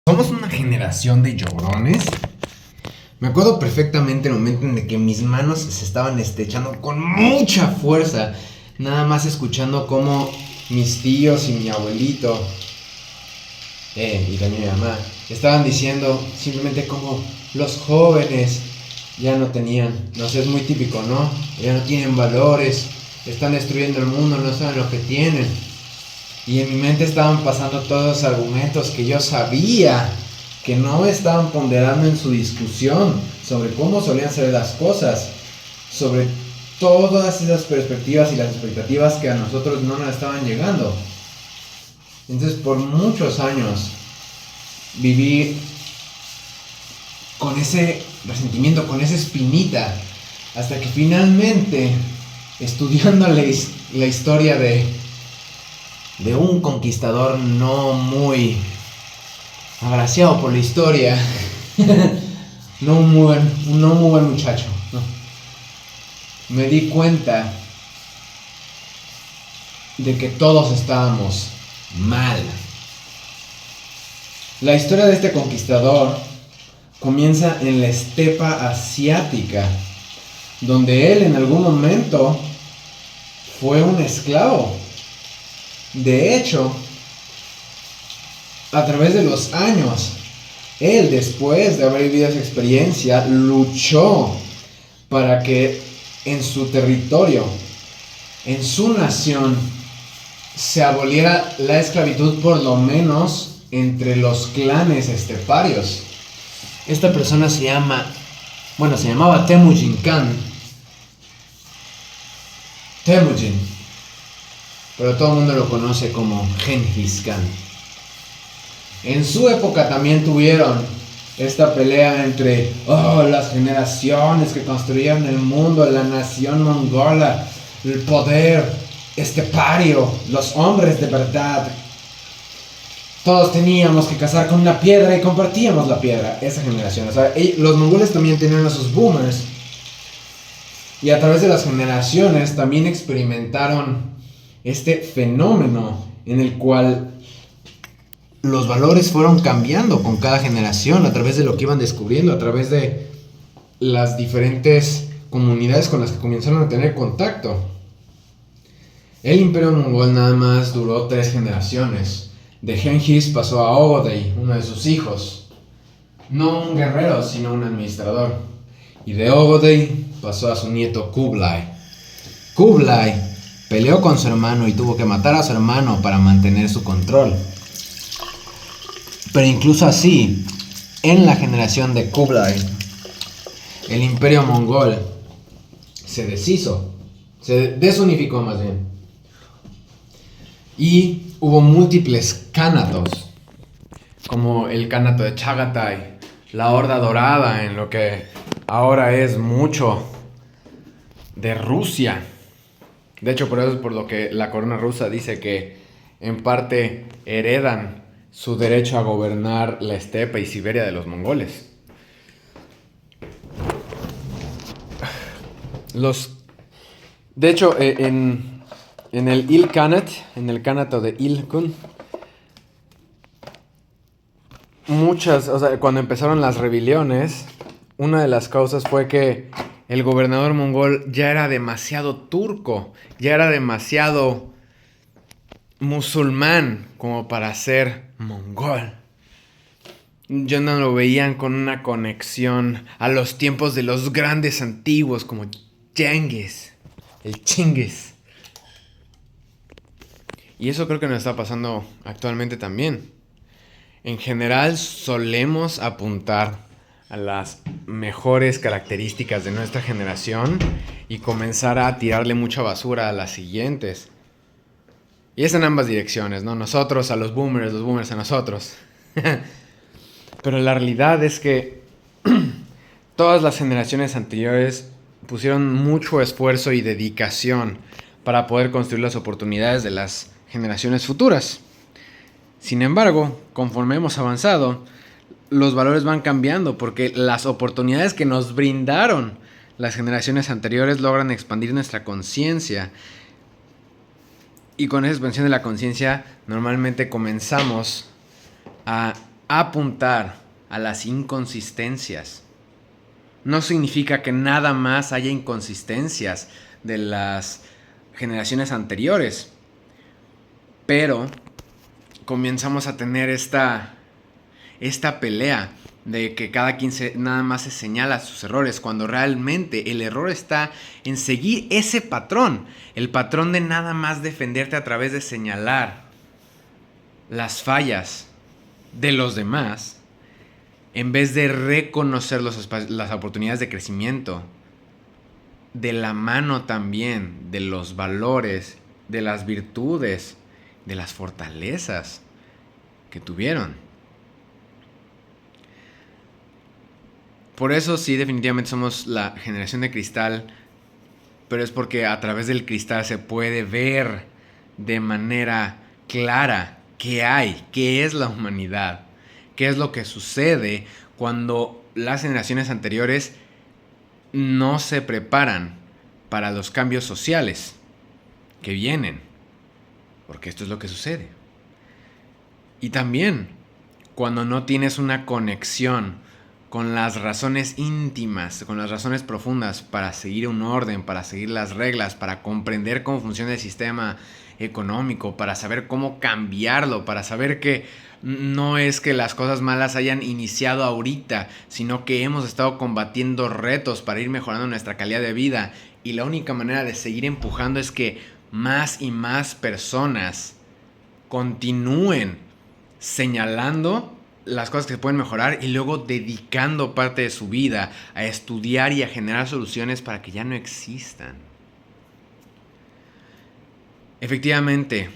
Somos una generación de llorones. Me acuerdo perfectamente el momento en el que mis manos se estaban estrechando con mucha fuerza, nada más escuchando cómo mis tíos y mi abuelito, y también mi mamá, estaban diciendo simplemente como los jóvenes ya no tenían, no sé, es muy típico, ¿no? Ya no tienen valores, están destruyendo el mundo, no saben lo que tienen. Y en mi mente estaban pasando todos los argumentos que yo sabía que no estaban ponderando en su discusión sobre cómo solían ser las cosas, sobre todas esas perspectivas y las expectativas que a nosotros no nos estaban llegando. Entonces, por muchos años viví con ese resentimiento, con esa espinita, hasta que finalmente, estudiando la historia de un conquistador no muy agraciado por la historia, no un muy buen muchacho, no. Me di cuenta de que todos estábamos mal. La historia de este conquistador comienza en la estepa asiática, donde él en algún momento fue un esclavo. De hecho, a través de los años, él, después de haber vivido esa experiencia, luchó para que en su territorio, en su nación, se aboliera la esclavitud, por lo menos entre los clanes esteparios. Esta persona se llamaba Temujin Khan. Temujin, pero todo el mundo lo conoce como Genghis Khan. En su época también tuvieron esta pelea entre las generaciones que construyeron el mundo, la nación mongola, el poder estepario, los hombres de verdad. Todos teníamos que cazar con una piedra y compartíamos la piedra, esa generación. O sea, los mongoles también tenían a sus boomers. Y a través de las generaciones también experimentaron este fenómeno en el cual los valores fueron cambiando con cada generación a través de lo que iban descubriendo, a través de las diferentes comunidades con las que comenzaron a tener contacto. El imperio mongol nada más duró 3 generaciones. De Genghis pasó a Ogodei, uno de sus hijos. No un guerrero, sino un administrador. Y de Ogodei pasó a su nieto Kublai. Kublai peleó con su hermano y tuvo que matar a su hermano para mantener su control. Pero incluso así, en la generación de Kublai, el imperio mongol se deshizo, se desunificó más bien. Y hubo múltiples kanatos, como el kanato de Chagatai, la Horda Dorada, en lo que ahora es mucho de Rusia. De hecho, por eso es por lo que la corona rusa dice que en parte heredan su derecho a gobernar la estepa y Siberia de los mongoles. De hecho, en el Ilkhanat, en el Kanato de Ilkun, cuando empezaron las rebeliones, una de las causas fue que el gobernador mongol ya era demasiado turco, ya era demasiado musulmán como para ser mongol. Ya no lo veían con una conexión a los tiempos de los grandes antiguos como Genghis, el Chinguis. Y eso creo que nos está pasando actualmente también. En general solemos apuntar a las mejores características de nuestra generación y comenzar a tirarle mucha basura a las siguientes. Y es en ambas direcciones, ¿no? Nosotros a los boomers a nosotros. Pero la realidad es que todas las generaciones anteriores pusieron mucho esfuerzo y dedicación para poder construir las oportunidades de las generaciones futuras. Sin embargo, conforme hemos avanzado, los valores van cambiando porque las oportunidades que nos brindaron las generaciones anteriores logran expandir nuestra conciencia. Y con esa expansión de la conciencia normalmente comenzamos a apuntar a las inconsistencias. No significa que nada más haya inconsistencias de las generaciones anteriores, pero comenzamos a tener esta pelea de que cada quien nada más se señala sus errores, cuando realmente el error está en seguir ese patrón, el patrón de nada más defenderte a través de señalar las fallas de los demás, en vez de reconocer las oportunidades de crecimiento, de la mano también de los valores, de las virtudes, de las fortalezas que tuvieron. Por eso sí, definitivamente somos la generación de cristal, pero es porque a través del cristal se puede ver de manera clara qué hay, qué es la humanidad, qué es lo que sucede cuando las generaciones anteriores no se preparan para los cambios sociales que vienen, porque esto es lo que sucede. Y también cuando no tienes una conexión con las razones íntimas, con las razones profundas para seguir un orden, para seguir las reglas, para comprender cómo funciona el sistema económico, para saber cómo cambiarlo, para saber que no es que las cosas malas hayan iniciado ahorita, sino que hemos estado combatiendo retos para ir mejorando nuestra calidad de vida, y la única manera de seguir empujando es que más y más personas continúen señalando las cosas que se pueden mejorar y luego dedicando parte de su vida a estudiar y a generar soluciones para que ya no existan. Efectivamente,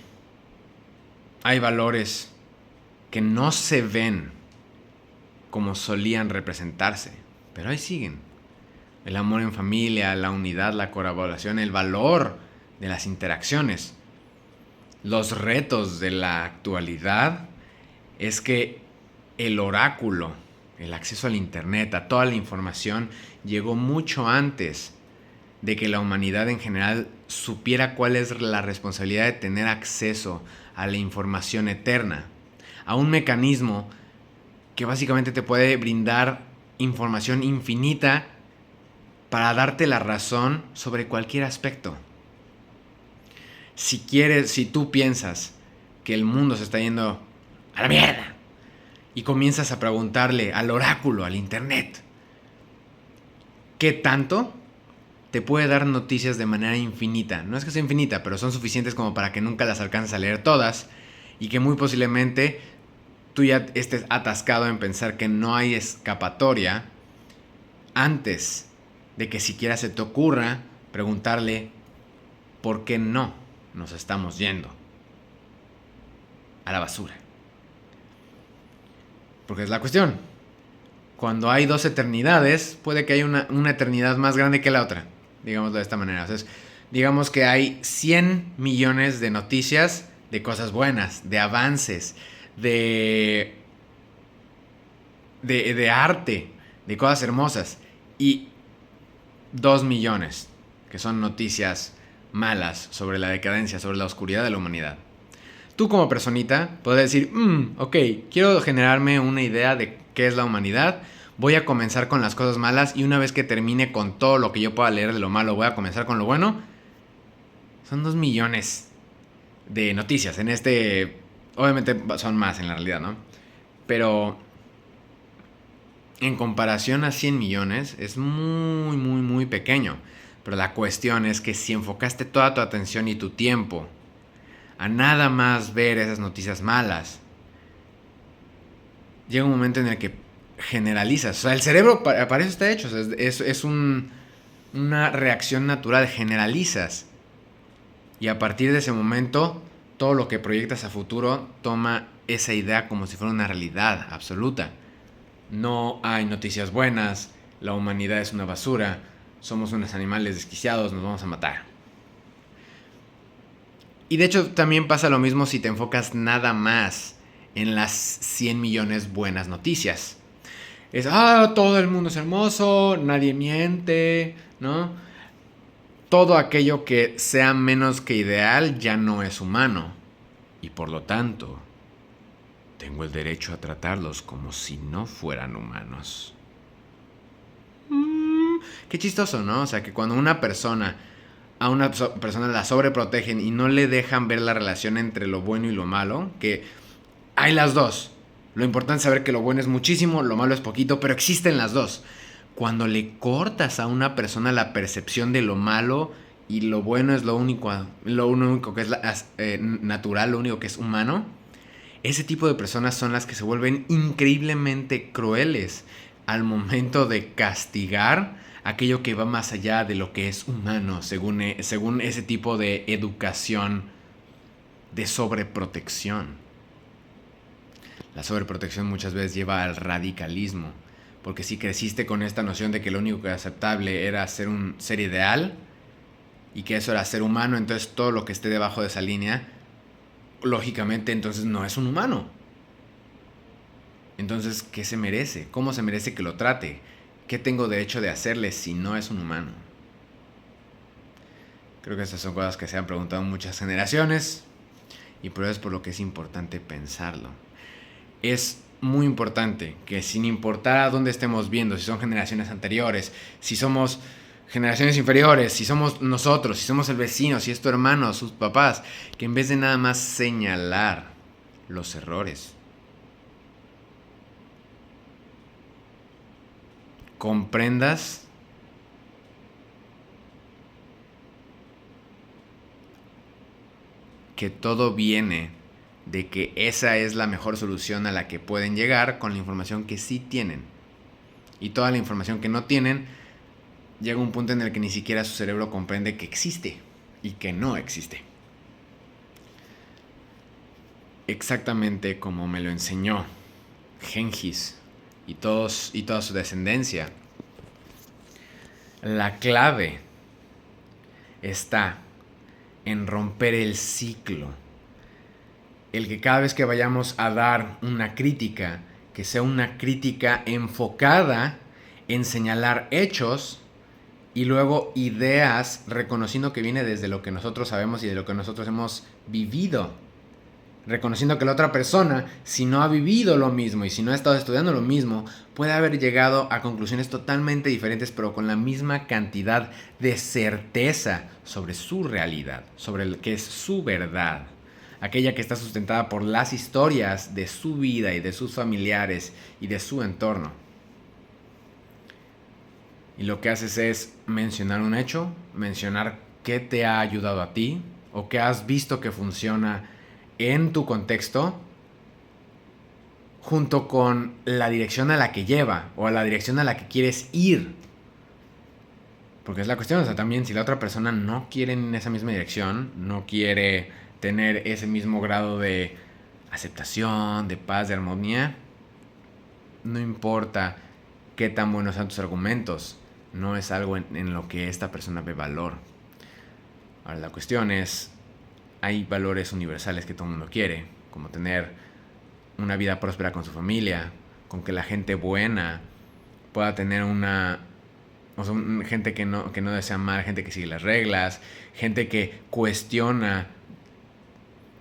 hay valores que no se ven como solían representarse, pero ahí siguen. El amor en familia, la unidad, la colaboración, el valor de las interacciones. Los retos de la actualidad es que el oráculo, el acceso al internet, a toda la información, llegó mucho antes de que la humanidad en general supiera cuál es la responsabilidad de tener acceso a la información eterna, a un mecanismo que básicamente te puede brindar información infinita para darte la razón sobre cualquier aspecto. Si tú piensas que el mundo se está yendo a la mierda y comienzas a preguntarle al oráculo, al internet, ¿qué tanto te puede dar noticias de manera infinita? No es que sea infinita, pero son suficientes como para que nunca las alcances a leer todas y que muy posiblemente tú ya estés atascado en pensar que no hay escapatoria antes de que siquiera se te ocurra preguntarle por qué no nos estamos yendo a la basura. Porque es la cuestión. Cuando hay dos eternidades, puede que haya una eternidad más grande que la otra. Digámoslo de esta manera. Entonces, digamos que hay 100 millones de noticias de cosas buenas, de avances, de arte, de cosas hermosas. Y 2 millones, que son noticias malas sobre la decadencia, sobre la oscuridad de la humanidad. Tú como personita puedes decir, ok, quiero generarme una idea de qué es la humanidad, voy a comenzar con las cosas malas y una vez que termine con todo lo que yo pueda leer de lo malo, voy a comenzar con lo bueno. Son 2 millones de noticias en obviamente son más en la realidad, ¿no? Pero en comparación a 100 millones es muy, muy, muy pequeño. Pero la cuestión es que si enfocaste toda tu atención y tu tiempo a nada más ver esas noticias malas, llega un momento en el que generalizas. O sea, el cerebro para eso está hecho. O sea, es una reacción natural. Generalizas. Y a partir de ese momento, todo lo que proyectas a futuro toma esa idea como si fuera una realidad absoluta. No hay noticias buenas. La humanidad es una basura. Somos unos animales desquiciados. Nos vamos a matar. Y de hecho también pasa lo mismo si te enfocas nada más en las 100 millones buenas noticias. Es, todo el mundo es hermoso, nadie miente, ¿no? Todo aquello que sea menos que ideal ya no es humano. Y por lo tanto, tengo el derecho a tratarlos como si no fueran humanos. Qué chistoso, ¿no? O sea, que cuando a una persona la sobreprotegen y no le dejan ver la relación entre lo bueno y lo malo, que hay las dos. Lo importante es saber que lo bueno es muchísimo, lo malo es poquito, pero existen las dos. Cuando le cortas a una persona la percepción de lo malo y lo bueno es lo único que es natural, lo único que es humano, ese tipo de personas son las que se vuelven increíblemente crueles al momento de castigar aquello que va más allá de lo que es humano, según ese tipo de educación de sobreprotección. La sobreprotección muchas veces lleva al radicalismo, porque si creciste con esta noción de que lo único que era aceptable era ser un ser ideal y que eso era ser humano, entonces todo lo que esté debajo de esa línea, lógicamente entonces no es un humano. Entonces, ¿qué se merece? ¿Cómo se merece que lo trate? ¿Qué tengo derecho de hacerle si no es un humano? Creo que estas son cosas que se han preguntado en muchas generaciones y por eso es por lo que es importante pensarlo. Es muy importante que sin importar a dónde estemos viendo, si son generaciones anteriores, si somos generaciones inferiores, si somos nosotros, si somos el vecino, si es tu hermano, sus papás, que en vez de nada más señalar los errores, comprendas que todo viene de que esa es la mejor solución a la que pueden llegar con la información que sí tienen. Y toda la información que no tienen, llega a un punto en el que ni siquiera su cerebro comprende que existe y que no existe. Exactamente como me lo enseñó Gengis y toda su descendencia. La clave está en romper el ciclo. El que cada vez que vayamos a dar una crítica, que sea una crítica enfocada en señalar hechos y luego ideas, reconociendo que viene desde lo que nosotros sabemos y de lo que nosotros hemos vivido. Reconociendo que la otra persona, si no ha vivido lo mismo y si no ha estado estudiando lo mismo, puede haber llegado a conclusiones totalmente diferentes, pero con la misma cantidad de certeza sobre su realidad, sobre el que es su verdad. Aquella que está sustentada por las historias de su vida y de sus familiares y de su entorno. Y lo que haces es mencionar un hecho, mencionar qué te ha ayudado a ti o qué has visto que funciona en tu contexto, junto con la dirección a la que lleva o a la dirección a la que quieres ir. Porque es la cuestión, o sea, también si la otra persona no quiere en esa misma dirección, no quiere tener ese mismo grado de aceptación, de paz, de armonía, no importa qué tan buenos sean tus argumentos, no es algo en lo que esta persona ve valor. Ahora la cuestión es, hay valores universales que todo el mundo quiere, como tener una vida próspera con su familia, con que la gente buena pueda tener gente que no desea mal, gente que sigue las reglas, gente que cuestiona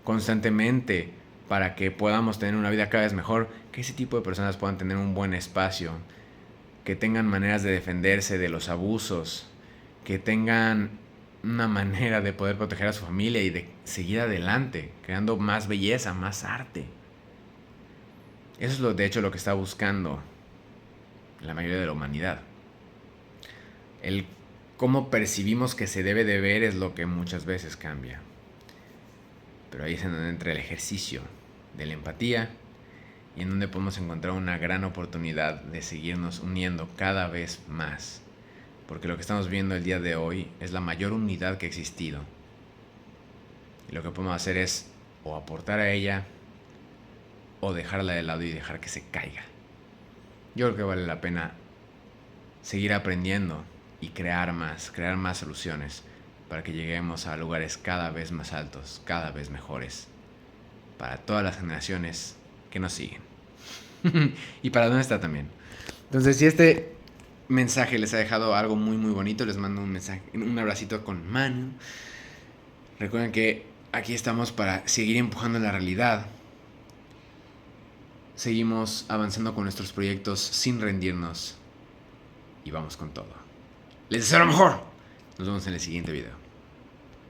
constantemente para que podamos tener una vida cada vez mejor, que ese tipo de personas puedan tener un buen espacio, que tengan maneras de defenderse de los abusos, que tengan una manera de poder proteger a su familia y de seguir adelante, creando más belleza, más arte. Eso es de hecho lo que está buscando la mayoría de la humanidad. El cómo percibimos que se debe de ver es lo que muchas veces cambia. Pero ahí es en donde entra el ejercicio de la empatía y en donde podemos encontrar una gran oportunidad de seguirnos uniendo cada vez más. Porque lo que estamos viendo el día de hoy es la mayor unidad que ha existido. Y lo que podemos hacer es o aportar a ella o dejarla de lado y dejar que se caiga. Yo creo que vale la pena seguir aprendiendo y crear más soluciones para que lleguemos a lugares cada vez más altos, cada vez mejores, para todas las generaciones que nos siguen. Y para dónde está también. Entonces, si este mensaje les ha dejado algo muy muy bonito, les mando un abracito con mano. Recuerden que aquí estamos para seguir empujando la realidad seguimos avanzando con nuestros proyectos sin rendirnos y vamos con todo. Les deseo lo mejor. Nos vemos en el siguiente video.